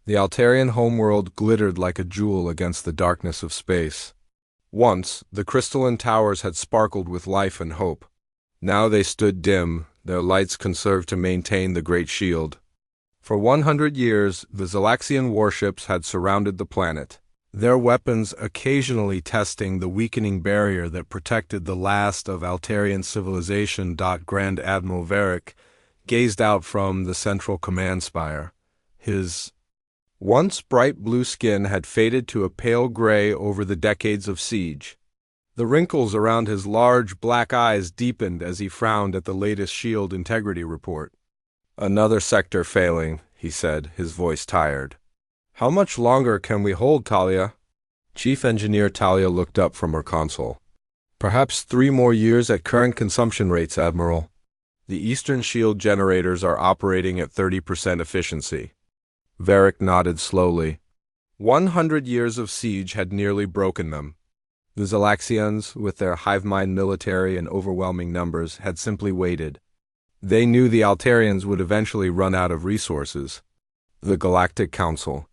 The Altarian homeworld glittered like a jewel against the darkness of space. Once, the crystalline towers had sparkled with life and hope. Now they stood dim, their lights conserved to maintain the Great Shield. For 100 years, the Zalaxian warships had surrounded the planet, their weapons occasionally testing the weakening barrier that protected the last of Altarian civilization. Grand Admiral Varric gazed out from the central command spire. His once bright blue skin had faded to a pale gray over the decades of siege. The wrinkles around his large black eyes deepened as he frowned at the latest shield integrity report. "Another sector failing," he said, his voice tired. "How much longer can we hold, Talia?" Chief Engineer Talia looked up from her console. "Perhaps 3 more years at current consumption rates, Admiral. The Eastern Shield generators are operating at 30% efficiency." Varric nodded slowly. 100 years of siege had nearly broken them. The Zalaxians, with their hive-mind military and overwhelming numbers, had simply waited. They knew the Altarians would eventually run out of resources. The Galactic Council.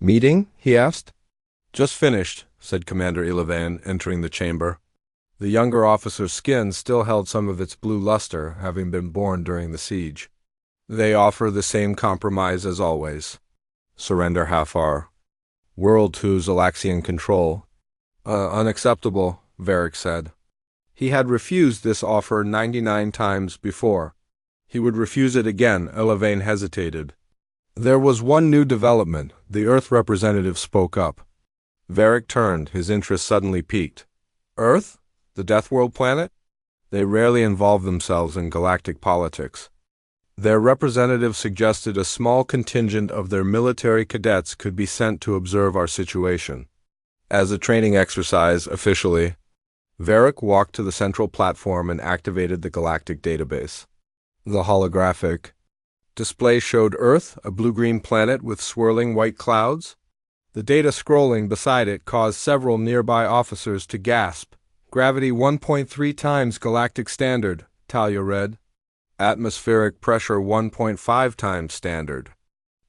"Meeting?" he asked. "Just finished," said Commander Ilavan, entering the chamber. The younger officer's skin still held some of its blue luster, having been born during the siege. "They offer the same compromise as always. Surrender Hafar. World to Zalaxian control." Unacceptable," Varric said. He had refused this offer 99 times before. He would refuse it again. Ilavan hesitated. There was one new development. The Earth representative spoke up. Varric turned, his interest suddenly piqued. "Earth? The Deathworld planet?" They rarely involve themselves in galactic politics. Their representative suggested a small contingent of their military cadets could be sent to observe our situation. As a training exercise, officially. Varric walked to the central platform and activated the galactic database. The holographic display showed Earth, a blue-green planet with swirling white clouds. The data scrolling beside it caused several nearby officers to gasp. "Gravity 1.3 times galactic standard," Talia read. "Atmospheric pressure 1.5 times standard.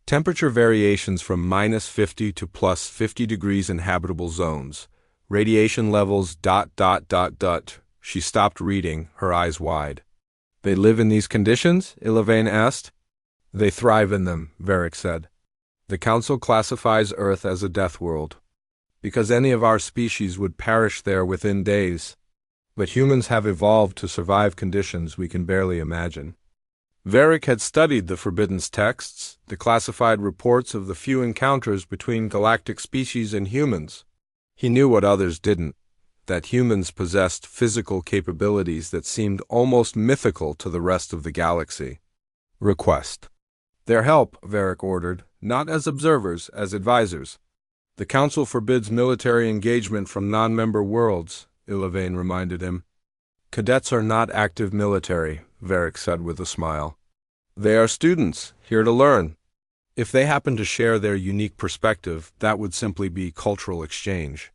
Temperature variations from -50 to +50 degrees in habitable zones. Radiation levels ... She stopped reading, her eyes wide. "They live in these conditions?" Ilavan asked. "They thrive in them," Varric said. "The Council classifies Earth as a death world, because any of our species would perish there within days. But humans have evolved to survive conditions we can barely imagine." Varric had studied the Forbidden's texts, the classified reports of the few encounters between galactic species and humans. He knew what others didn't, that humans possessed physical capabilities that seemed almost mythical to the rest of the galaxy. "Request their help," Varric ordered, "not as observers, as advisors. The Council forbids military engagement from non-member worlds," Ilavan reminded him. "Cadets are not active military," Varric said with a smile. "They are students, here to learn. If they happen to share their unique perspective, that would simply be cultural exchange."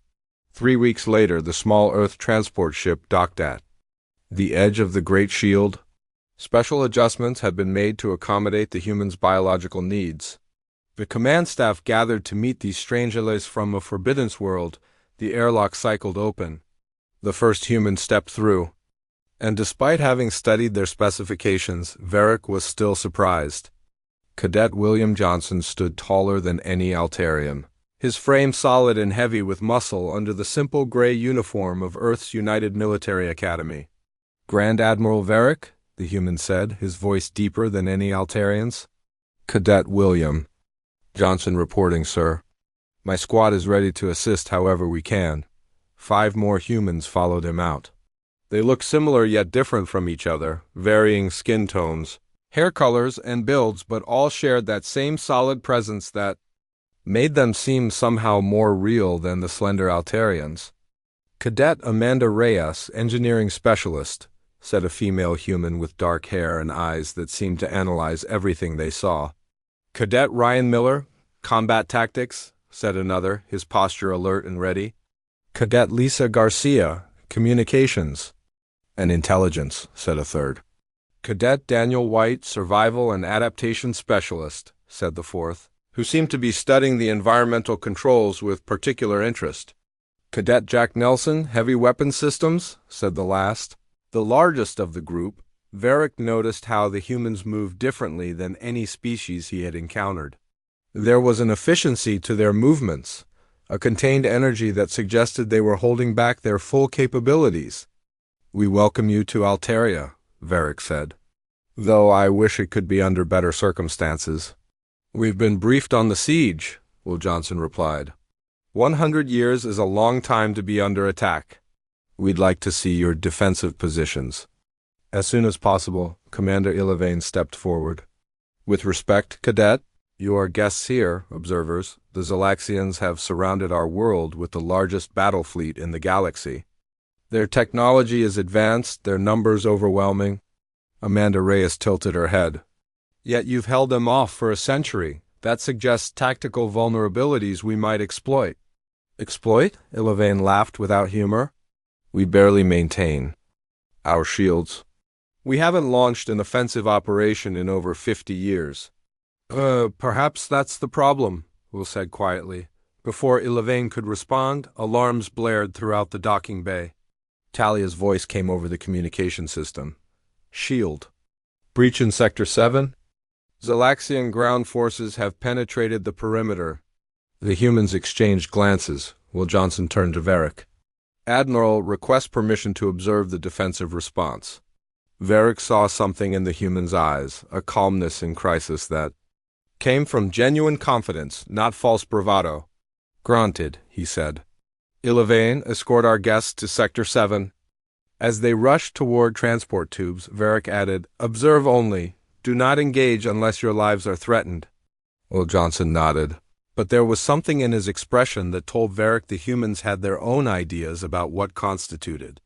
3 weeks later, the small Earth transport ship docked at the edge of the Great Shield. Special adjustments had been made to accommodate the humans' biological needs. The command staff gathered to meet these strange allies from a Forbidden's world. The airlock cycled open. The first human stepped through. And despite having studied their specifications, Varric was still surprised. Cadet William Johnson stood taller than any Altarian, his frame solid and heavy with muscle under the simple gray uniform of Earth's United Military Academy. "Grand Admiral Varric," the human said, his voice deeper than any Altarian's. "Cadet William Johnson reporting, sir. My squad is ready to assist however we can." 5 more humans followed him out. They looked similar yet different from each other, varying skin tones, hair colors, and builds, but all shared that same solid presence that made them seem somehow more real than the slender Altarians. "Cadet Amanda Reyes, engineering specialist," said a female human with dark hair and eyes that seemed to analyze everything they saw. "Cadet Ryan Miller, combat tactics," said another, his posture alert and ready. "Cadet Lisa Garcia, communications and intelligence," said a third. "Cadet Daniel White, survival and adaptation specialist," said the fourth, who seemed to be studying the environmental controls with particular interest. "Cadet Jack Nelson, Heavy Weapons Systems," said the last. The largest of the group, Varric noticed how the humans moved differently than any species he had encountered. There was an efficiency to their movements, a contained energy that suggested they were holding back their full capabilities. "We welcome you to Alteria," Varric said, "though I wish it could be under better circumstances." "We've been briefed on the siege," Will Johnson replied. 100 years is a long time to be under attack. We'd like to see your defensive positions." As soon as possible, Commander Illivain stepped forward. "With respect, Cadet, you are guests here, observers. The Zalaxians have surrounded our world with the largest battle fleet in the galaxy. Their technology is advanced, their numbers overwhelming." Amanda Reyes tilted her head. "Yet you've held them off for a century. That suggests tactical vulnerabilities we might exploit." "Exploit?" Illivain laughed without humor. "We barely maintain our shields. We haven't launched an offensive operation in over 50 years. Perhaps that's the problem," Will said quietly. Before Illivain could respond, alarms blared throughout the docking bay. Talia's voice came over the communication system. "Shield. Breach in Sector 7. Zalaxian ground forces have penetrated the perimeter." The humans exchanged glances. Will Johnson turned to Varric. "Admiral, request permission to observe the defensive response." Varric saw something in the human's eyes, a calmness in crisis that came from genuine confidence, not false bravado. "Granted," he said. "Illivain, escort our guests to Sector 7. As they rushed toward transport tubes, Varric added, "Observe only. Do not engage unless your lives are threatened." Will Johnson nodded. But there was something in his expression that told Varric the humans had their own ideas about what constituted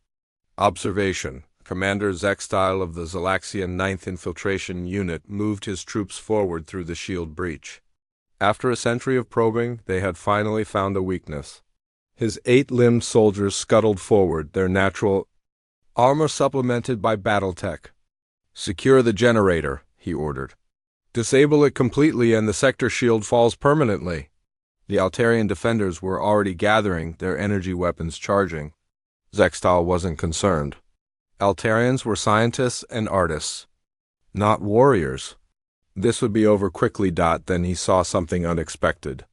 observation. Commander Zextile of the Zalaxian 9th Infiltration Unit moved his troops forward through the shield breach. After a century of probing, they had finally found a weakness. His 8-limbed soldiers scuttled forward, their natural armor supplemented by battle tech. "Secure the generator," he ordered. "Disable it completely and the sector shield falls permanently." The Altarian defenders were already gathering, their energy weapons charging. Zextile wasn't concerned. Altarians were scientists and artists, not warriors. This would be over quickly. Then he saw something unexpected.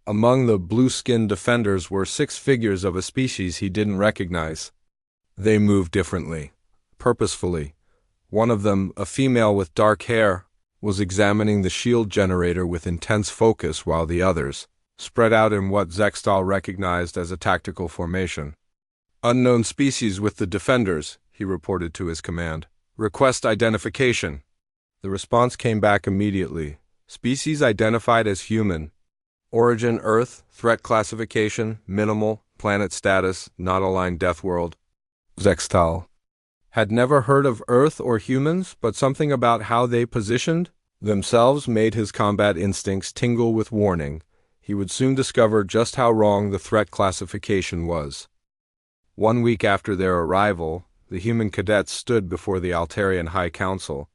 Among the blue-skinned defenders were 6 figures of a species he didn't recognize. They moved differently, purposefully. One of them, a female with dark hair, was examining the shield generator with intense focus while the others spread out in what Zextile recognized as a tactical formation. "Unknown species with the defenders," he reported to his command. "Request identification." The response came back immediately. "Species identified as human. Origin Earth, threat classification, minimal, planet status, not aligned Deathworld." Zextile had never heard of Earth or humans, but something about how they positioned themselves made his combat instincts tingle with warning. He would soon discover just how wrong the threat classification was. 1 week after their arrival, the human cadets stood before the Altarian High Council.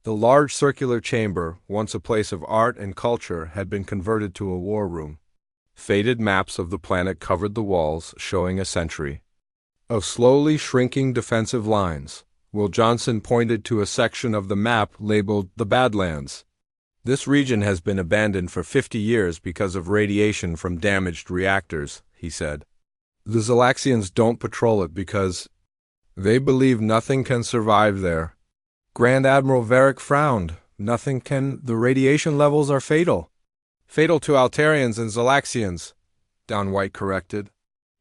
The large circular chamber, once a place of art and culture, had been converted to a war room. Faded maps of the planet covered the walls, showing a century of slowly shrinking defensive lines. Will Johnson pointed to a section of the map labeled the Badlands. "This region has been abandoned for 50 years because of radiation from damaged reactors," he said. "The Zalaxians don't patrol it because they believe nothing can survive there." Grand Admiral Varric frowned. "Nothing can. The radiation levels are fatal." "Fatal to Altarians and Zalaxians," Don White corrected.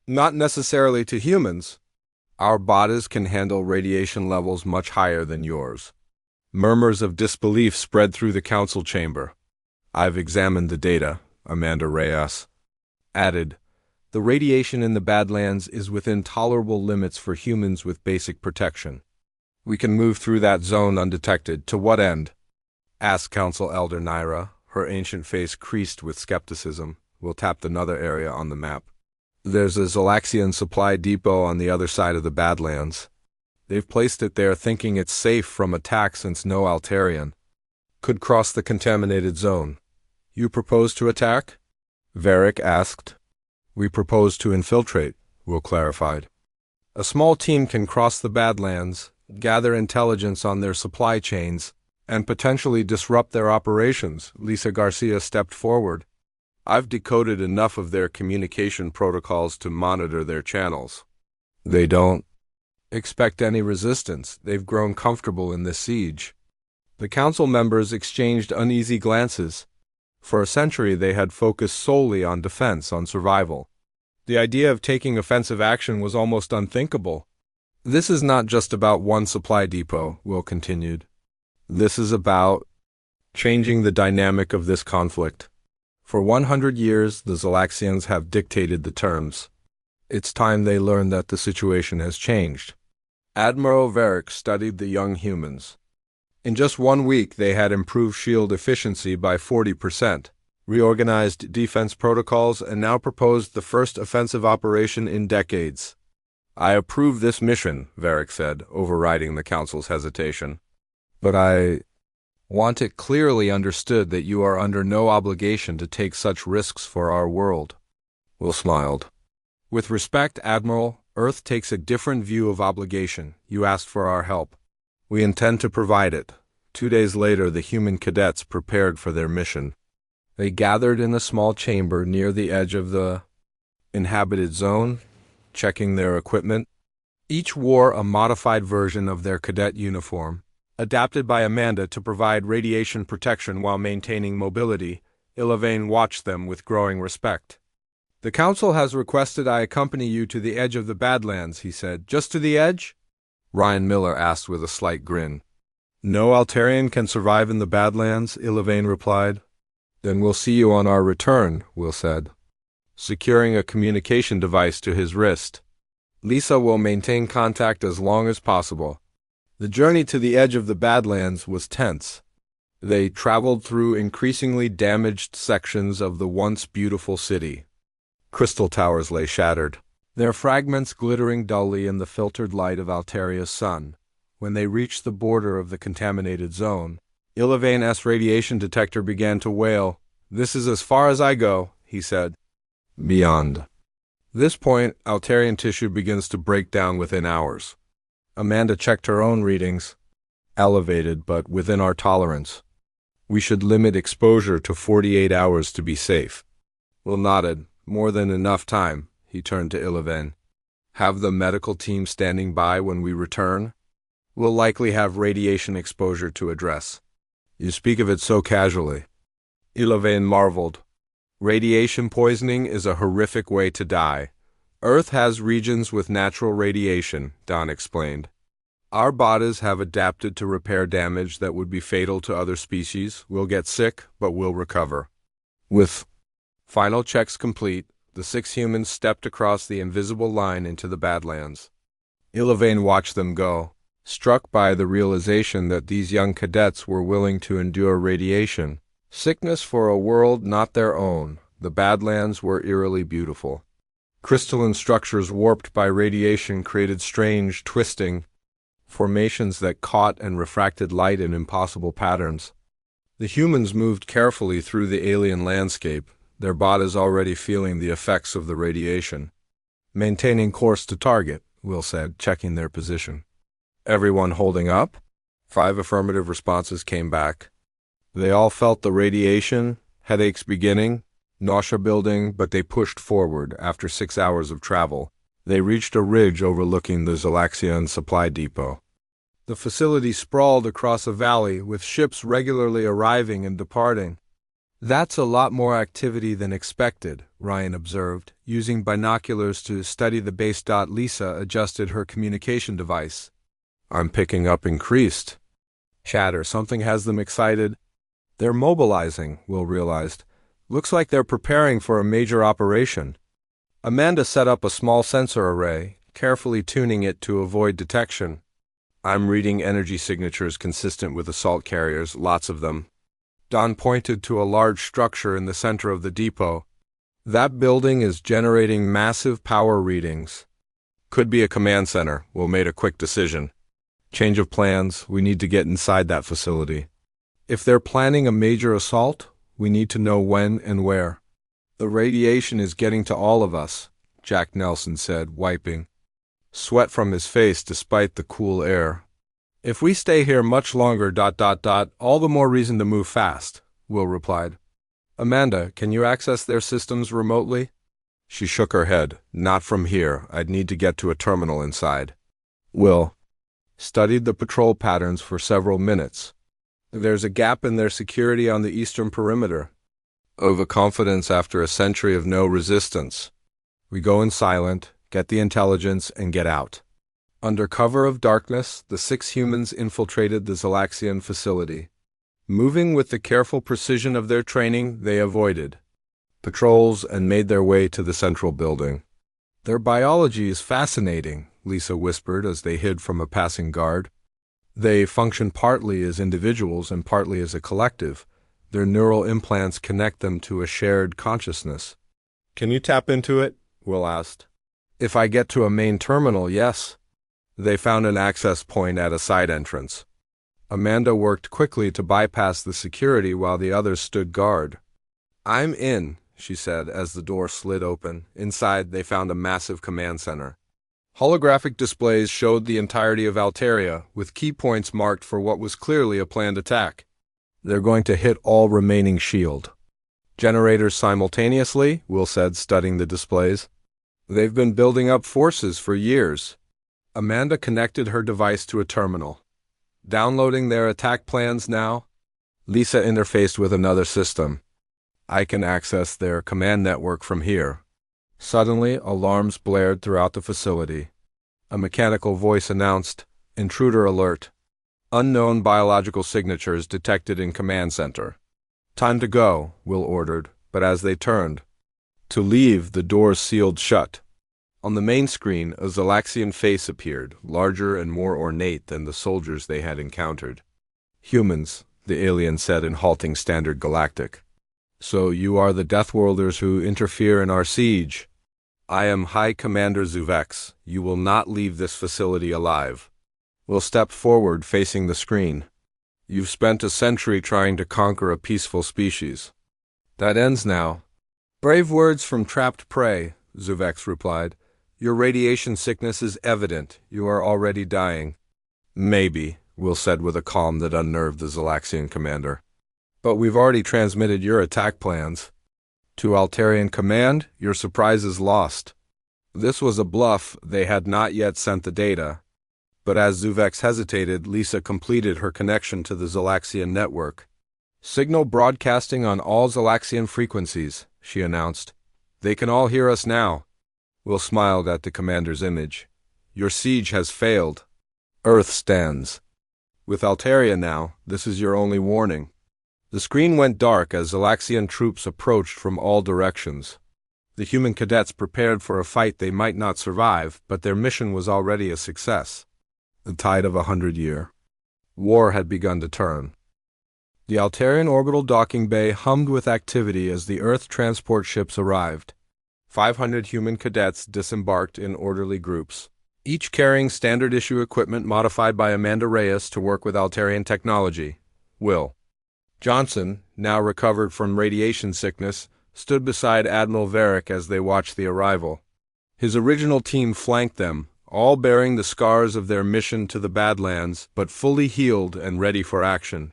"Not necessarily to humans. Our bodies can handle radiation levels much higher than yours." Murmurs of disbelief spread through the council chamber. "I've examined the data," Amanda Reyes added. "The radiation in the Badlands is within tolerable limits for humans with basic protection. We can move through that zone undetected. To what end?" asked Council Elder Naira, her ancient face creased with skepticism. "We'll tap another area on the map. There's a Zalaxian supply depot on the other side of the Badlands. They've placed it there thinking it's safe from attack since no Altarian could cross the contaminated zone. You propose to attack? Varric asked. We propose to infiltrate, Will clarified. A small team can cross the Badlands, gather intelligence on their supply chains, and potentially disrupt their operations, Lisa Garcia stepped forward. I've decoded enough of their communication protocols to monitor their channels. They don't expect any resistance. They've grown comfortable in this siege. The council members exchanged uneasy glances. For a century they had focused solely on defense, on survival. The idea of taking offensive action was almost unthinkable. This is not just about one supply depot, Will continued. This is about changing the dynamic of this conflict. For 100 years, the Zalaxians have dictated the terms. It's time they learn that the situation has changed. Admiral Varric studied the young humans. In just 1 week, they had improved shield efficiency by 40%, reorganized defense protocols, and now proposed the first offensive operation in decades. I approve this mission, Varric said, overriding the council's hesitation. But I want it clearly understood that you are under no obligation to take such risks for our world. Will smiled. With respect, Admiral, Earth takes a different view of obligation. You asked for our help. We intend to provide it. 2 days later, the human cadets prepared for their mission. They gathered in a small chamber near the edge of the inhabited zone, checking their equipment. Each wore a modified version of their cadet uniform, adapted by Amanda to provide radiation protection while maintaining mobility. Ilavain watched them with growing respect. The council has requested I accompany you to the edge of the Badlands, he said. Just to the edge? Ryan Miller asked with a slight grin. No Altarian can survive in the Badlands, Ilavain replied. Then we'll see you on our return, Will said, securing a communication device to his wrist. Lisa will maintain contact as long as possible. The journey to the edge of the Badlands was tense. They traveled through increasingly damaged sections of the once beautiful city. Crystal towers lay shattered, their fragments glittering dully in the filtered light of Altaria's sun. When they reached the border of the contaminated zone, Ilavain's radiation detector began to wail. This is as far as I go, he said. Beyond this point, Altarian tissue begins to break down within hours. Amanda checked her own readings. Elevated, but within our tolerance. We should limit exposure to 48 hours to be safe. Will nodded. More than enough time, he turned to Ilavain. Have the medical team standing by when we return? We'll likely have radiation exposure to address. You speak of it so casually. Ilavain marveled. Radiation poisoning is a horrific way to die. Earth has regions with natural radiation, Don explained. Our bodies have adapted to repair damage that would be fatal to other species. We'll get sick, but we'll recover. With final checks complete, the 6 humans stepped across the invisible line into the Badlands. Ilavain watched them go, struck by the realization that these young cadets were willing to endure radiation. Sickness for a world not their own. The Badlands were eerily beautiful. Crystalline structures warped by radiation created strange, twisting formations that caught and refracted light in impossible patterns. The humans moved carefully through the alien landscape, their bodies already feeling the effects of the radiation. Maintaining course to target, Will said, checking their position. Everyone holding up? 5 affirmative responses came back. They all felt the radiation, headaches beginning, nausea building, but they pushed forward. After 6 hours of travel, they reached a ridge overlooking the Zalaxian supply depot. The facility sprawled across a valley, with ships regularly arriving and departing. That's a lot more activity than expected, Ryan observed, using binoculars to study the base. Lisa adjusted her communication device. I'm picking up increased chatter. Something has them excited. They're mobilizing, Will realized. Looks like they're preparing for a major operation. Amanda set up a small sensor array, carefully tuning it to avoid detection. I'm reading energy signatures consistent with assault carriers, lots of them. Don pointed to a large structure in the center of the depot. That building is generating massive power readings. Could be a command center. Will made a quick decision. Change of plans. We need to get inside that facility. If they're planning a major assault, We need to know when and where. The radiation is getting to all of us, Jack Nelson said, wiping sweat from his face despite the cool air. If we stay here much longer, all the more reason to move fast, Will replied. Amanda, can you access their systems remotely? She shook her head. Not from here. I'd need to get to a terminal inside. Will studied the patrol patterns for several minutes. There's a gap in their security on the eastern perimeter. Overconfidence after a century of no resistance. We go in silent, get the intelligence, and get out. Under cover of darkness, the 6 humans infiltrated the Zalaxian facility. Moving with the careful precision of their training, they avoided patrols and made their way to the central building. Their biology is fascinating, Lisa whispered as they hid from a passing guard. They function partly as individuals and partly as a collective. Their neural implants connect them to a shared consciousness. Can you tap into it? Will asked. If I get to a main terminal, yes. They found an access point at a side entrance. Amanda worked quickly to bypass the security while the others stood guard. I'm in, she said as the door slid open. Inside, they found a massive command center. Holographic displays showed the entirety of Alteria, with key points marked for what was clearly a planned attack. They're going to hit all remaining shield generators simultaneously, Will said, studying the displays. They've been building up forces for years. Amanda connected her device to a terminal. Downloading their attack plans now? Lisa interfaced with another system. I can access their command network from here. Suddenly, alarms blared throughout the facility. A mechanical voice announced, Intruder alert. Unknown biological signatures detected in command center. Time to go, Will ordered, but as they turned to leave, the doors sealed shut. On the main screen, a Zalaxian face appeared, larger and more ornate than the soldiers they had encountered. Humans, the alien said in halting standard galactic. So you are the Deathworlders who interfere in our siege. I am High Commander Zuvex. You will not leave this facility alive. Will step forward facing the screen. You've spent a century trying to conquer a peaceful species. That ends now. Brave words from trapped prey, Zuvex replied. Your radiation sickness is evident. You are already dying. Maybe, Will said with a calm that unnerved the Zalaxian commander. But we've already transmitted your attack plans. To Altarian Command, your surprise is lost. This was a bluff. They had not yet sent the data. But as Zuvex hesitated, Lisa completed her connection to the Zalaxian network. Signal broadcasting on all Zalaxian frequencies, she announced. They can all hear us now. Will smiled at the commander's image. Your siege has failed. Earth stands. With Altaria now, this is your only warning. The screen went dark as Zalaxian troops approached from all directions. The human cadets prepared for a fight they might not survive, but their mission was already a success. The tide of 100-year war had begun to turn. The Altarian orbital docking bay hummed with activity as the Earth transport ships arrived. 500 human cadets disembarked in orderly groups, each carrying standard-issue equipment modified by Amanda Reyes to work with Altarian technology. Will Johnson, now recovered from radiation sickness, stood beside Admiral Varick as they watched the arrival. His original team flanked them, all bearing the scars of their mission to the Badlands, but fully healed and ready for action.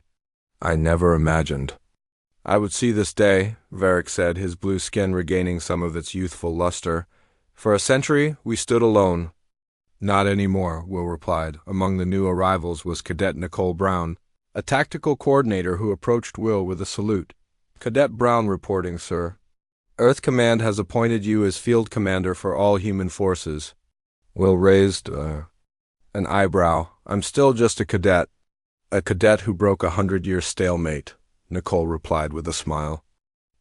I never imagined I would see this day, Varick said, his blue skin regaining some of its youthful luster. For a century, we stood alone. Not anymore, Will replied. Among the new arrivals was Cadet Nicole Brown, a tactical coordinator who approached Will with a salute. Cadet Brown reporting, sir. Earth Command has appointed you as field commander for all human forces. Will raised an eyebrow. I'm still just a cadet who broke 100-year stalemate, Nicole replied with a smile.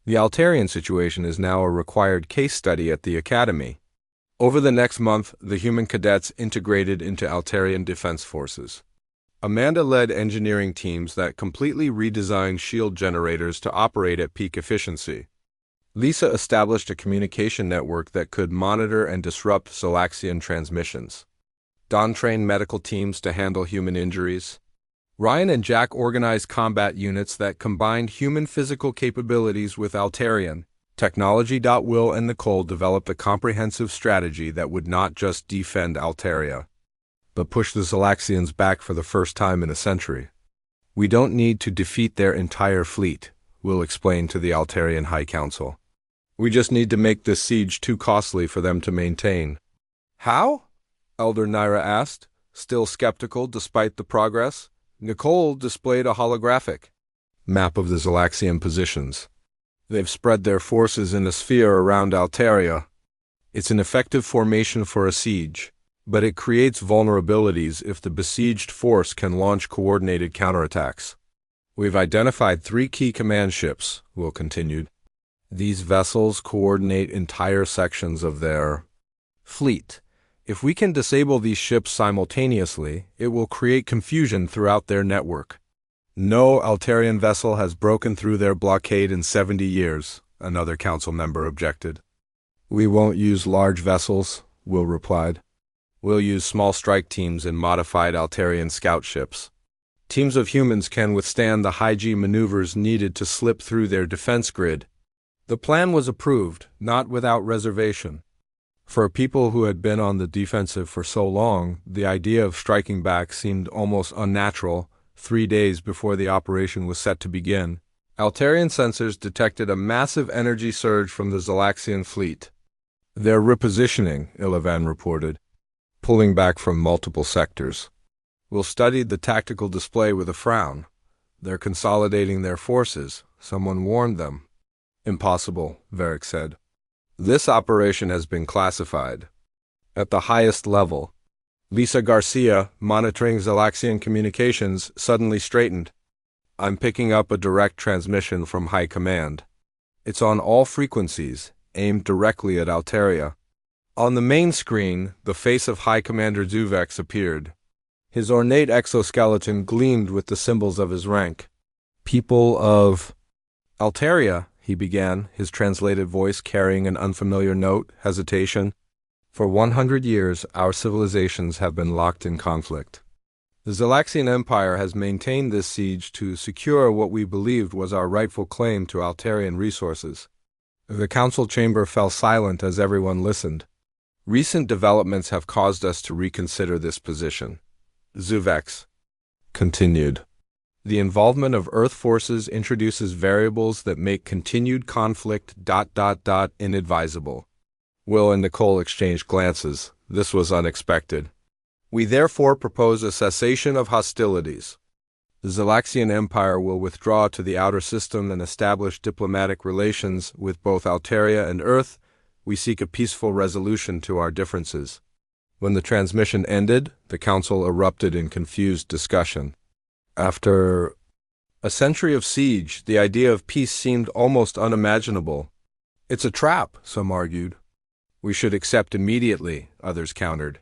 The Altarian situation is now a required case study at the Academy. Over the next month, the human cadets integrated into Altarian Defense Forces. Amanda led engineering teams that completely redesigned shield generators to operate at peak efficiency. Lisa established a communication network that could monitor and disrupt Zalaxian transmissions. Dawn trained medical teams to handle human injuries. Ryan and Jack organized combat units that combined human physical capabilities with Altarian technology. Will and Nicole developed a comprehensive strategy that would not just defend Altaria, but push the Zalaxians back for the first time in a century. We don't need to defeat their entire fleet, Will explained to the Altarian High Council. We just need to make this siege too costly for them to maintain. How? Elder Naira asked, still skeptical despite the progress. Nicole displayed a holographic map of the Zalaxian positions. They've spread their forces in a sphere around Altaria. It's an effective formation for a siege, but it creates vulnerabilities if the besieged force can launch coordinated counterattacks. We've identified 3 key command ships, Will continued. These vessels coordinate entire sections of their fleet. If we can disable these ships simultaneously, it will create confusion throughout their network. No Altarian vessel has broken through their blockade in 70 years, another council member objected. We won't use large vessels, Will replied. We'll use small strike teams and modified Altarian scout ships. Teams of humans can withstand the high-G maneuvers needed to slip through their defense grid. The plan was approved, not without reservation. For people who had been on the defensive for so long, the idea of striking back seemed almost unnatural. 3 days before the operation was set to begin, Altarian sensors detected a massive energy surge from the Zalaxian fleet. They're repositioning, Ilavan reported, pulling back from multiple sectors. Will studied the tactical display with a frown. They're consolidating their forces. Someone warned them. Impossible, Varric said. This operation has been classified. At the highest level, Lisa Garcia, monitoring Zalaxian communications, suddenly straightened. I'm picking up a direct transmission from High Command. It's on all frequencies, aimed directly at Altaria. On the main screen, the face of High Commander Zuvex appeared. His ornate exoskeleton gleamed with the symbols of his rank. People of Altaria, he began, his translated voice carrying an unfamiliar note, hesitation. For 100 years, our civilizations have been locked in conflict. The Zalaxian Empire has maintained this siege to secure what we believed was our rightful claim to Altarian resources. The council chamber fell silent as everyone listened. Recent developments have caused us to reconsider this position. Zuvex continued. The involvement of Earth forces introduces variables that make continued conflict ... inadvisable. Will and Nicole exchanged glances. This was unexpected. We therefore propose a cessation of hostilities. The Zalaxian Empire will withdraw to the outer system and establish diplomatic relations with both Altaria and Earth. We seek a peaceful resolution to our differences. When the transmission ended, the council erupted in confused discussion. After a century of siege, the idea of peace seemed almost unimaginable. It's a trap, some argued. We should accept immediately, others countered.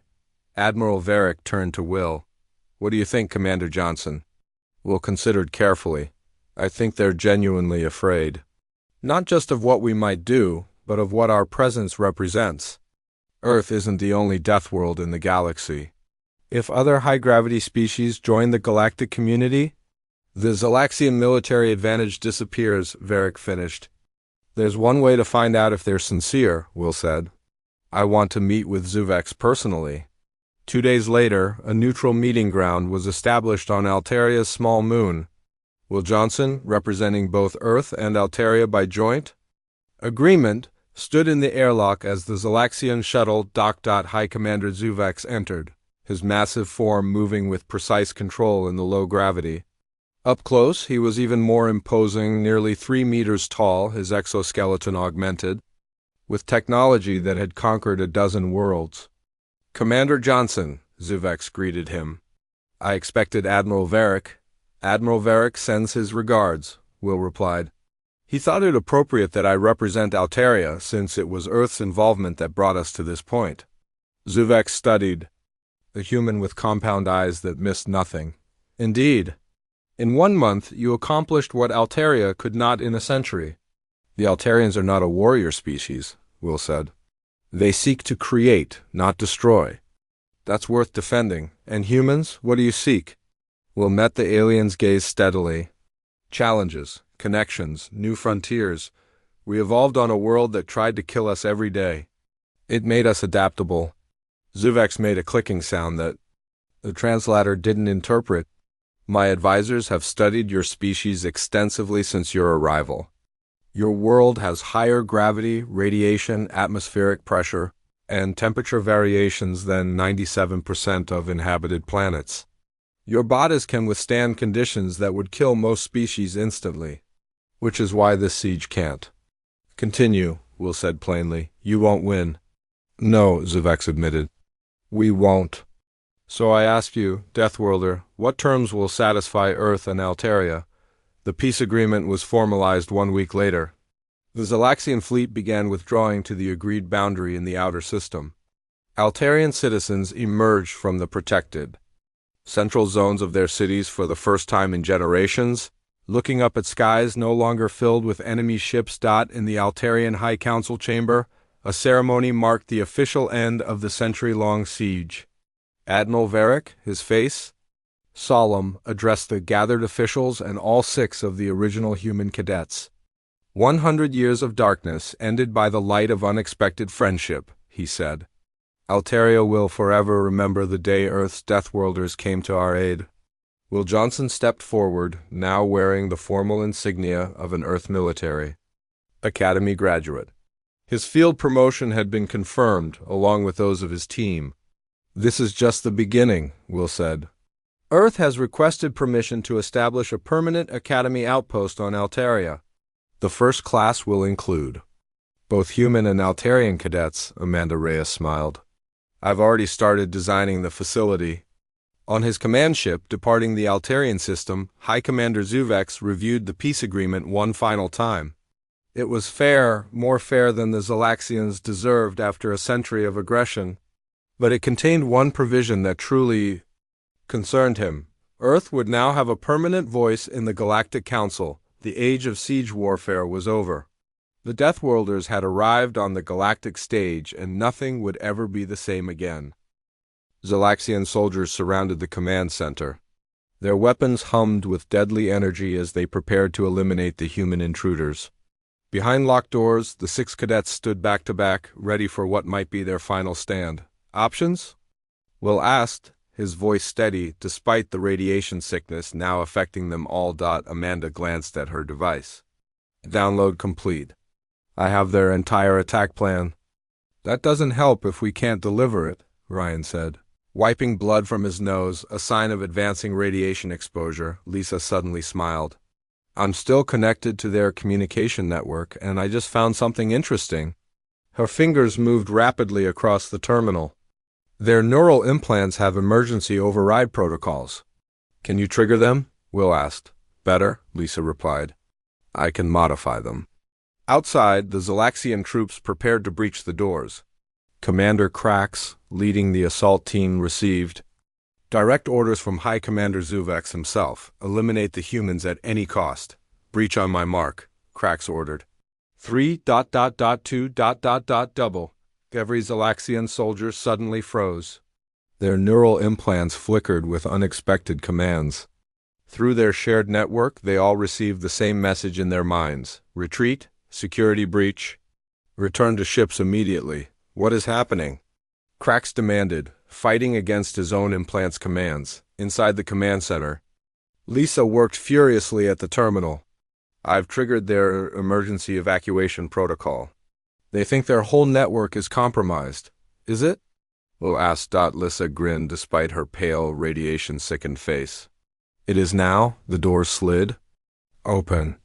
Admiral Varric turned to Will. What do you think, Commander Johnson? Will considered carefully. I think they're genuinely afraid. Not just of what we might do, but of what our presence represents. Earth isn't the only death world in the galaxy. If other high-gravity species join the galactic community, the Zalaxian military advantage disappears, Varric finished. There's one way to find out if they're sincere, Will said. I want to meet with Zuvex personally. 2 days later, a neutral meeting ground was established on Altaria's small moon. Will Johnson, representing both Earth and Altaria by joint agreement, stood in the airlock as the Zalaxian shuttle docked. High Commander Zuvex entered, his massive form moving with precise control in the low gravity. Up close, he was even more imposing, nearly 3 meters tall, his exoskeleton augmented, with technology that had conquered a dozen worlds. Commander Johnson, Zuvex greeted him. I expected Admiral Varric. Admiral Varric sends his regards, Will replied. He thought it appropriate that I represent Altaria, since it was Earth's involvement that brought us to this point. Zuvex studied, the human with compound eyes that missed nothing. Indeed. In 1 month, you accomplished what Altaria could not in a century. The Altarians are not a warrior species, Will said. They seek to create, not destroy. That's worth defending. And humans, what do you seek? Will met the aliens' gaze steadily. Challenges, connections, new frontiers. We evolved on a world that tried to kill us every day. It made us adaptable. Zuvix made a clicking sound that the translator didn't interpret. My advisors have studied your species extensively since your arrival. Your world has higher gravity, radiation, atmospheric pressure, and temperature variations than 97% of inhabited planets. Your bodies can withstand conditions that would kill most species instantly, which is why this siege can't. Continue, Will said plainly. You won't win. No, Zuvix admitted. We won't. So I ask you, Deathworlder, what terms will satisfy Earth and Altaria? The peace agreement was formalized 1 week later. The Zalaxian fleet began withdrawing to the agreed boundary in the outer system. Altarian citizens emerged from the protected central zones of their cities for the first time in generations, looking up at skies no longer filled with enemy ships. In the Altarian High Council chamber, a ceremony marked the official end of the century-long siege. Admiral Varric, his face solemn, addressed the gathered officials and all 6 of the original human cadets. 100 years of darkness ended by the light of unexpected friendship, he said. Altaria will forever remember the day Earth's Deathworlders came to our aid. Will Johnson stepped forward, now wearing the formal insignia of an Earth military academy graduate. His field promotion had been confirmed, along with those of his team. This is just the beginning, Will said. Earth has requested permission to establish a permanent academy outpost on Altaria. The first class will include both human and Altarian cadets, Amanda Reyes smiled. I've already started designing the facility. On his command ship departing the Altarian system, High Commander Zuvix reviewed the peace agreement one final time. It was fair, more fair than the Zalaxians deserved after a century of aggression, but it contained one provision that truly concerned him. Earth would now have a permanent voice in the Galactic Council. The age of siege warfare was over. The Deathworlders had arrived on the galactic stage, and nothing would ever be the same again. Zalaxian soldiers surrounded the command center. Their weapons hummed with deadly energy as they prepared to eliminate the human intruders. Behind locked doors, the 6 cadets stood back to back, ready for what might be their final stand. Options? Will asked, his voice steady, despite the radiation sickness now affecting them all. Amanda glanced at her device. Download complete. I have their entire attack plan. That doesn't help if we can't deliver it, Ryan said. Wiping blood from his nose, a sign of advancing radiation exposure, Lisa suddenly smiled. I'm still connected to their communication network, and I just found something interesting. Her fingers moved rapidly across the terminal. Their neural implants have emergency override protocols. Can you trigger them? Will asked. Better, Lisa replied. I can modify them. Outside, the Zalaxian troops prepared to breach the doors. Commander Krax, leading the assault team, received direct orders from High Commander Zuvix himself. Eliminate the humans at any cost. Breach on my mark, Krax ordered. 3:2. Every Zalaxian soldier suddenly froze. Their neural implants flickered with unexpected commands. Through their shared network, they all received the same message in their minds. Retreat, security breach, return to ships immediately. What is happening? Krax demanded, fighting against his own implant's commands. Inside the command center, Lisa worked furiously at the terminal. I've triggered their emergency evacuation protocol. They think their whole network is compromised. Is it? Will asked. Lisa grinned despite her pale, radiation-sickened face. It is now. The door slid open.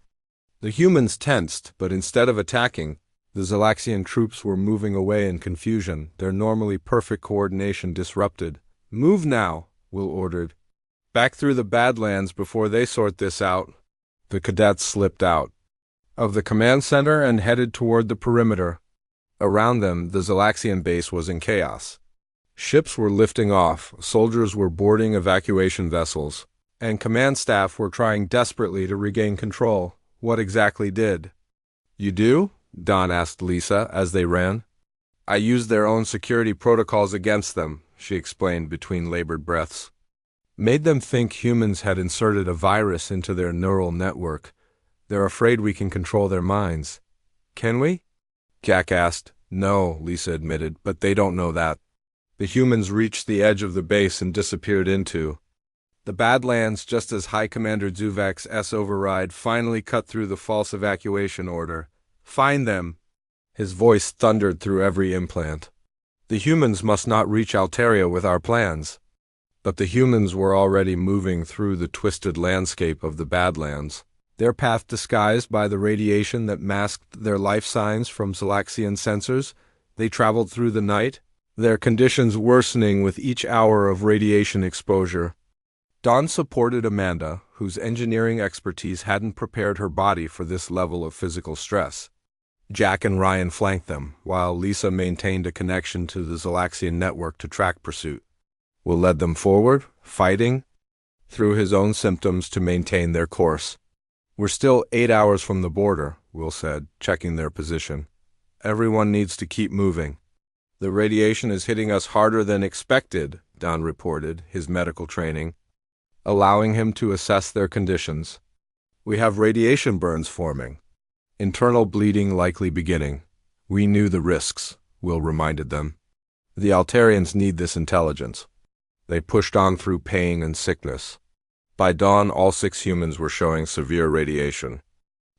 The humans tensed, but instead of attacking, the Zalaxian troops were moving away in confusion, their normally perfect coordination disrupted. Move now, Will ordered. Back through the Badlands before they sort this out. The cadets slipped out of the command center and headed toward the perimeter. Around them, the Zalaxian base was in chaos. Ships were lifting off, soldiers were boarding evacuation vessels, and command staff were trying desperately to regain control. What exactly did? You do? Don asked Lisa as they ran. I used their own security protocols against them, she explained between labored breaths. Made them think humans had inserted a virus into their neural network. They're afraid we can control their minds. Can we? Jack asked. No, Lisa admitted, but they don't know that. The humans reached the edge of the base and disappeared into the Badlands just as High Commander Zuvak's override finally cut through the false evacuation order. Find them! His voice thundered through every implant. The humans must not reach Alteria with our plans. But the humans were already moving through the twisted landscape of the Badlands, their path disguised by the radiation that masked their life signs from Zalaxian sensors. They traveled through the night, their conditions worsening with each hour of radiation exposure. Dawn supported Amanda, whose engineering expertise hadn't prepared her body for this level of physical stress. Jack and Ryan flanked them, while Lisa maintained a connection to the Zalaxian network to track pursuit. Will led them forward, fighting through his own symptoms to maintain their course. We're still 8 hours from the border, Will said, checking their position. Everyone needs to keep moving. The radiation is hitting us harder than expected, Don reported, his medical training, allowing him to assess their conditions. We have radiation burns forming. Internal bleeding likely beginning. We knew the risks, Will reminded them. The Altarians need this intelligence. They pushed on through pain and sickness. By dawn, all 6 humans were showing severe radiation.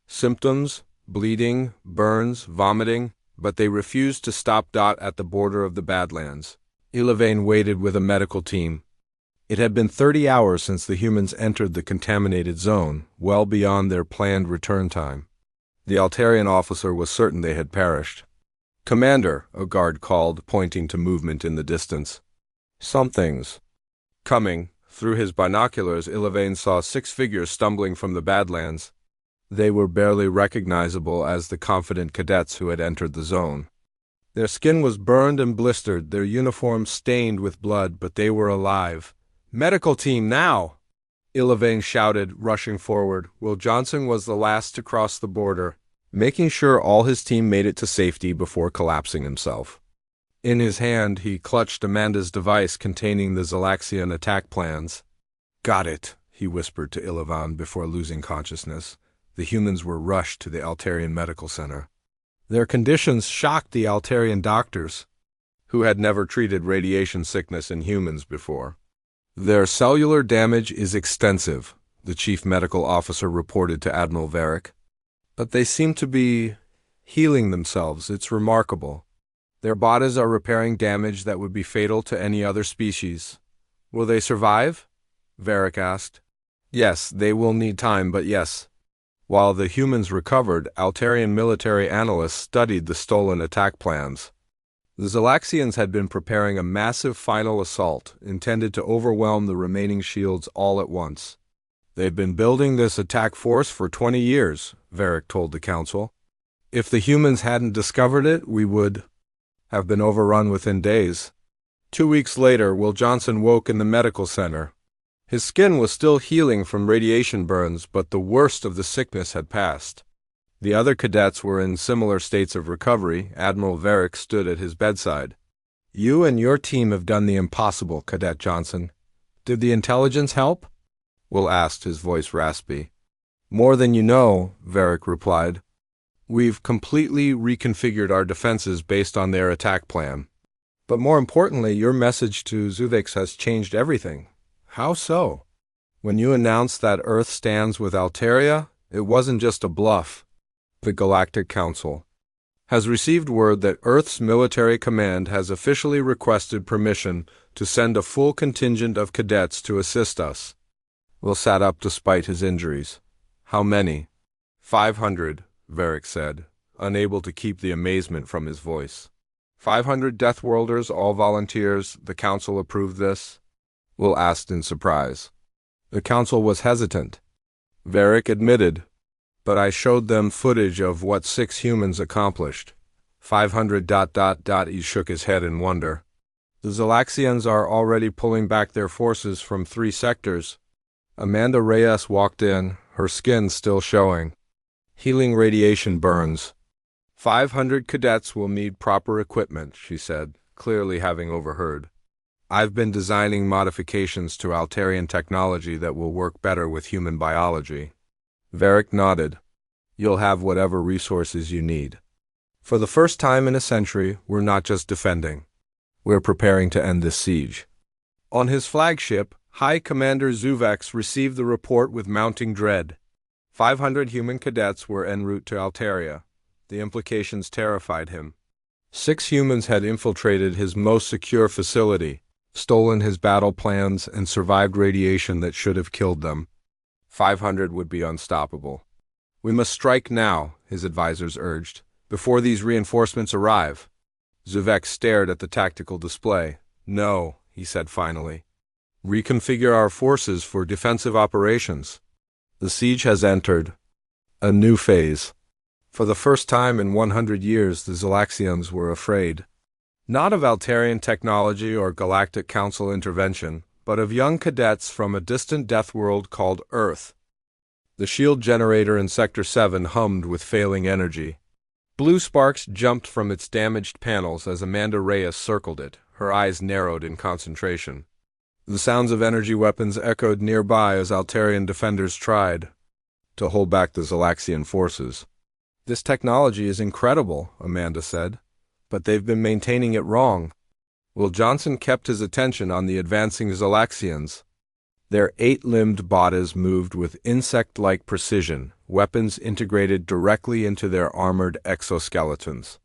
Symptoms, bleeding, burns, vomiting, but they refused to stop. At the border of the Badlands, Ilavain waited with a medical team. It had been 30 hours since the humans entered the contaminated zone, well beyond their planned return time. The Altarian officer was certain they had perished. Commander, a guard called, pointing to movement in the distance. Something's coming. Through his binoculars, Ilavain saw 6 figures stumbling from the Badlands. They were barely recognizable as the confident cadets who had entered the zone. Their skin was burned and blistered, their uniforms stained with blood, but they were alive. Medical team, now! Ilavain shouted, rushing forward. Will Johnson was the last to cross the border, making sure all his team made it to safety before collapsing himself. In his hand, he clutched Amanda's device containing the Zalaxian attack plans. Got it, he whispered to Ilavan before losing consciousness. The humans were rushed to the Altarian Medical Center. Their conditions shocked the Altarian doctors, who had never treated radiation sickness in humans before. Their cellular damage is extensive, the chief medical officer reported to Admiral Varric. But they seem to be healing themselves. It's remarkable. Their bodies are repairing damage that would be fatal to any other species. Will they survive? Varric asked. Yes, they will need time, but yes. While the humans recovered, Altarian military analysts studied the stolen attack plans. The Zalaxians had been preparing a massive final assault, intended to overwhelm the remaining shields all at once. They've been building this attack force for 20 years, Varric told the council. If the humans hadn't discovered it, we would have been overrun within days. 2 weeks later, Will Johnson woke in the medical center. His skin was still healing from radiation burns, but the worst of the sickness had passed. The other cadets were in similar states of recovery. Admiral Varric stood at his bedside. You and your team have done the impossible, Cadet Johnson. Did the intelligence help? Will asked, his voice raspy. More than you know, Varric replied. We've completely reconfigured our defenses based on their attack plan. But more importantly, your message to Zuvix has changed everything. How so? When you announced that Earth stands with Alteria, it wasn't just a bluff. The Galactic Council has received word that Earth's military command has officially requested permission to send a full contingent of cadets to assist us. Will sat up despite his injuries. How many? 500, Varric said, unable to keep the amazement from his voice. 500 Deathworlders, all volunteers. The council approved this? Will asked in surprise. The council was hesitant. Varric admitted, but I showed them footage of what 6 humans accomplished. 500. He shook his head in wonder. The Zalaxians are already pulling back their forces from 3 sectors. Amanda Reyes walked in, her skin still showing. Healing radiation burns. 500 cadets will need proper equipment, she said, clearly having overheard. I've been designing modifications to Altarian technology that will work better with human biology. Varric nodded. You'll have whatever resources you need. For the first time in a century, we're not just defending. We're preparing to end this siege. On his flagship, High Commander Zuvex received the report with mounting dread. 500 human cadets were en route to Altaria. The implications terrified him. 6 humans had infiltrated his most secure facility, stolen his battle plans, and survived radiation that should have killed them. 500 would be unstoppable. We must strike now, his advisors urged, before these reinforcements arrive. Zuvex stared at the tactical display. No, he said finally. Reconfigure our forces for defensive operations. The siege has entered a new phase. For the first time in 100 years, the Zalaxians were afraid. Not of Altarian technology or Galactic Council intervention, but of young cadets from a distant death world called Earth. The shield generator in Sector 7 hummed with failing energy. Blue sparks jumped from its damaged panels as Amanda Reyes circled it, her eyes narrowed in concentration. The sounds of energy weapons echoed nearby as Altarian defenders tried to hold back the Zalaxian forces. This technology is incredible, Amanda said, but they've been maintaining it wrong. Will Johnson kept his attention on the advancing Zalaxians. Their 8-limbed bodies moved with insect-like precision, weapons integrated directly into their armored exoskeletons.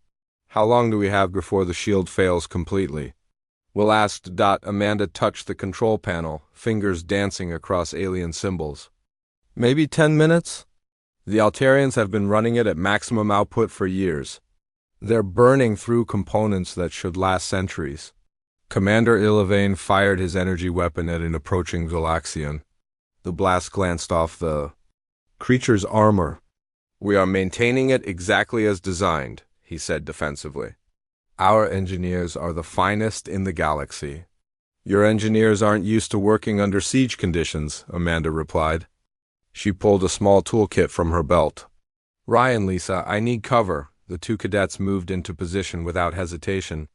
How long do we have before the shield fails completely? Will asked. Amanda touched the control panel, fingers dancing across alien symbols. Maybe 10 minutes? The Altarians have been running it at maximum output for years. They're burning through components that should last centuries. Commander Illivain fired his energy weapon at an approaching Galaxian. The blast glanced off the creature's armor. We are maintaining it exactly as designed, he said defensively. Our engineers are the finest in the galaxy. Your engineers aren't used to working under siege conditions, Amanda replied. She pulled a small toolkit from her belt. Ryan, Lisa, I need cover. The 2 cadets moved into position without hesitation.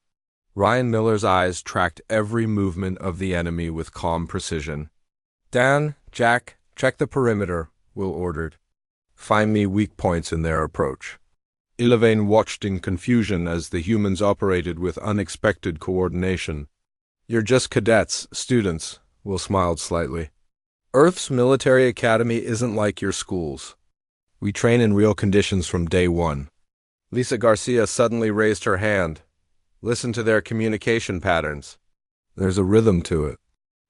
Ryan Miller's eyes tracked every movement of the enemy with calm precision. Dan, Jack, check the perimeter, Will ordered. Find me weak points in their approach. Illivain watched in confusion as the humans operated with unexpected coordination. You're just cadets, students, Will smiled slightly. Earth's military academy isn't like your schools. We train in real conditions from day one. Lisa Garcia suddenly raised her hand. Listen to their communication patterns. There's a rhythm to it.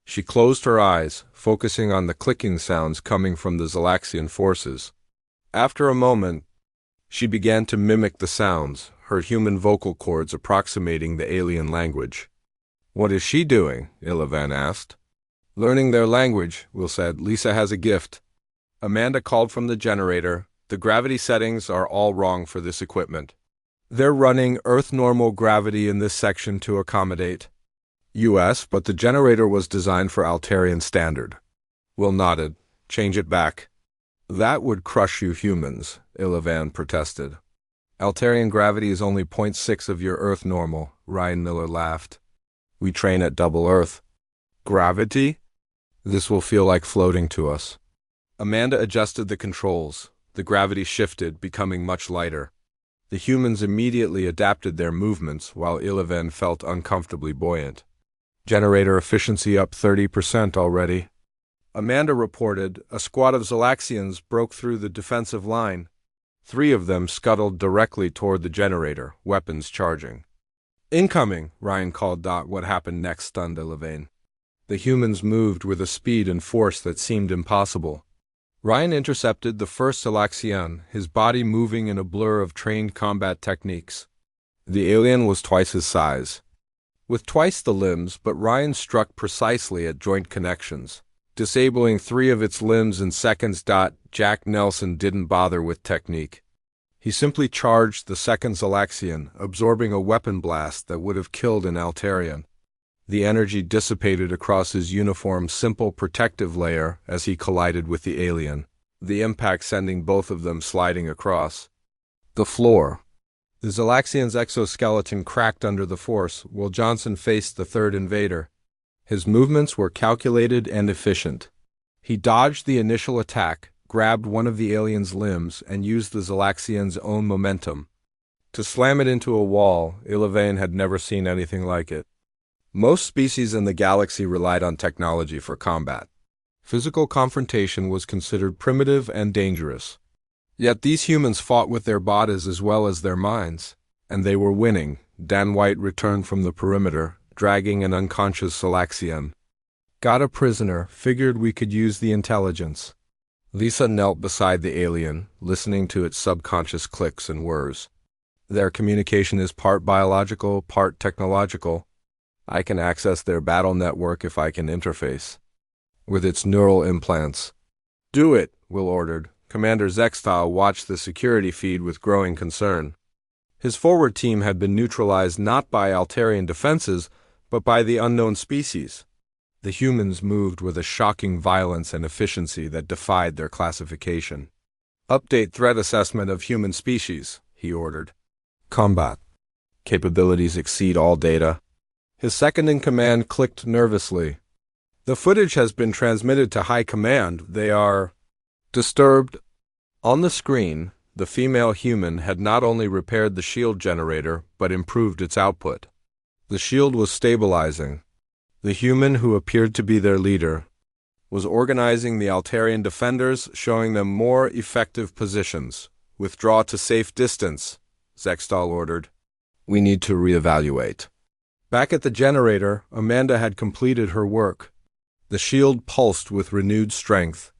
She closed her eyes, focusing on the clicking sounds coming from the Zalaxian forces. After a moment, she began to mimic the sounds, her human vocal cords approximating the alien language. What is she doing? Illivain asked. Learning their language, Will said. Lisa has a gift. Amanda called from the generator. The gravity settings are all wrong for this equipment. They're running Earth normal gravity in this section to accommodate US, but the generator was designed for Altarian standard. Will nodded. Change it back. That would crush you humans, Illivain protested. Altarian gravity is only 0.6 of your Earth normal, Ryan Miller laughed. We train at double Earth. Gravity? This will feel like floating to us. Amanda adjusted the controls. The gravity shifted, becoming much lighter. The humans immediately adapted their movements, while Illivain felt uncomfortably buoyant. Generator efficiency up 30% already. Amanda reported a squad of Zalaxians broke through the defensive line. 3 of them scuttled directly toward the generator, weapons charging. Incoming, Ryan called. What happened next stunned Illivain. The humans moved with a speed and force that seemed impossible. Ryan intercepted the first Zalaxian, his body moving in a blur of trained combat techniques. The alien was twice his size, with twice the limbs, but Ryan struck precisely at joint connections, disabling 3 of its limbs in seconds. Jack Nelson didn't bother with technique. He simply charged the second Zalaxian, absorbing a weapon blast that would have killed an Altarian. The energy dissipated across his uniform's simple protective layer as he collided with the alien, the impact sending both of them sliding across the floor. The Zalaxian's exoskeleton cracked under the force, while Johnson faced the third invader. His movements were calculated and efficient. He dodged the initial attack, grabbed one of the alien's limbs, and used the Zalaxian's own momentum to slam it into a wall. Illivain had never seen anything like it. Most species in the galaxy relied on technology for combat. Physical confrontation was considered primitive and dangerous. Yet these humans fought with their bodies as well as their minds, and they were winning. Dan White returned from the perimeter, dragging an unconscious Zalaxian. Got a prisoner, figured we could use the intelligence. Lisa knelt beside the alien, listening to its subconscious clicks and whirs. Their communication is part biological, part technological. I can access their battle network if I can interface with its neural implants. Do it, Will ordered. Commander Zextal watched the security feed with growing concern. His forward team had been neutralized not by Altarian defenses, but by the unknown species. The humans moved with a shocking violence and efficiency that defied their classification. Update threat assessment of human species, he ordered. Combat capabilities exceed all data. His second-in-command clicked nervously. The footage has been transmitted to High Command. They are disturbed. On the screen, the female human had not only repaired the shield generator, but improved its output. The shield was stabilizing. The human, who appeared to be their leader, was organizing the Altarian defenders, showing them more effective positions. Withdraw to safe distance, Zextal ordered. We need to reevaluate. Back at the generator, Amanda had completed her work. The shield pulsed with renewed strength,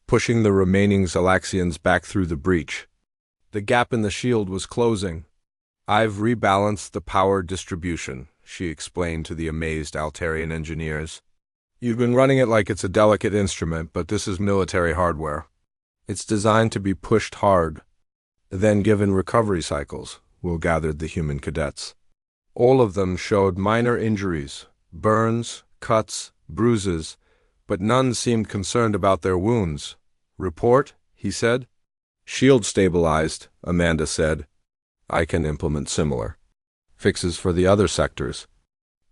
pushing the remaining Zalaxians back through the breach. The gap in the shield was closing. I've rebalanced the power distribution, she explained to the amazed Altarian engineers. You've been running it like it's a delicate instrument, but this is military hardware. It's designed to be pushed hard, then given recovery cycles. Will gathered the human cadets. All of them showed minor injuries, burns, cuts, bruises, but none seemed concerned about their wounds. Report, he said. Shield stabilized, Amanda said. I can implement similar fixes for the other sectors.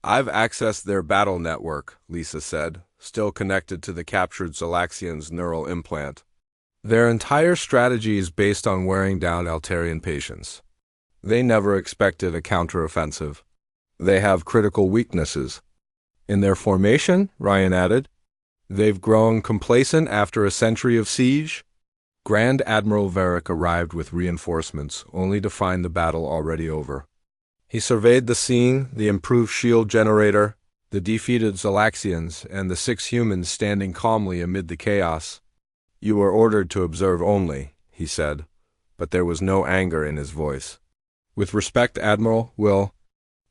I've accessed their battle network, Lisa said, still connected to the captured Zalaxian's neural implant. Their entire strategy is based on wearing down Altarian patients. They never expected a counteroffensive. They have critical weaknesses. In their formation, Ryan added, they've grown complacent after a century of siege. Grand Admiral Varric arrived with reinforcements, only to find the battle already over. He surveyed the scene, the improved shield generator, the defeated Zalaxians, and the 6 humans standing calmly amid the chaos. You were ordered to observe only, he said, but there was no anger in his voice. With respect, Admiral, Will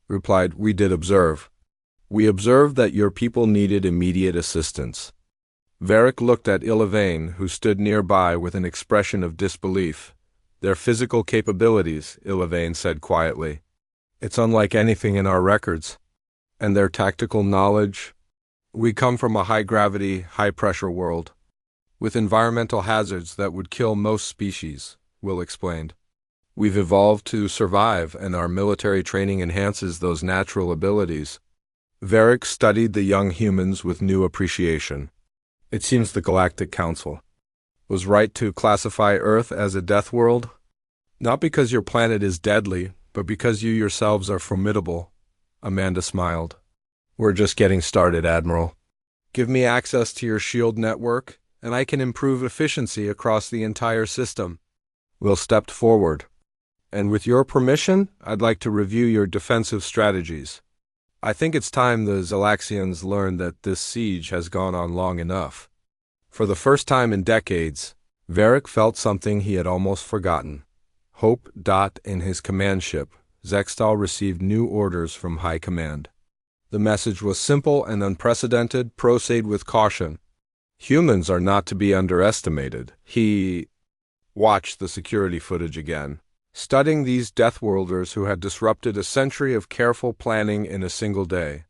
replied, we did observe. We observed that your people needed immediate assistance. Varric looked at Illivain, who stood nearby with an expression of disbelief. Their physical capabilities, Illivain said quietly. It's unlike anything in our records. And their tactical knowledge? We come from a high-gravity, high-pressure world, with environmental hazards that would kill most species, Will explained. We've evolved to survive, and our military training enhances those natural abilities. Varric studied the young humans with new appreciation. It seems the Galactic Council was right to classify Earth as a death world, not because your planet is deadly, but because you yourselves are formidable. Amanda smiled. We're just getting started, Admiral. Give me access to your shield network, and I can improve efficiency across the entire system. Will stepped forward. And with your permission, I'd like to review your defensive strategies. I think it's time the Zalaxians learned that this siege has gone on long enough. For the first time in decades, Varric felt something he had almost forgotten. Hope. In his command ship, Zextal received new orders from High Command. The message was simple and unprecedented. Proceed with caution. Humans are not to be underestimated. He watched the security footage again, studying these Deathworlders who had disrupted a century of careful planning in a single day.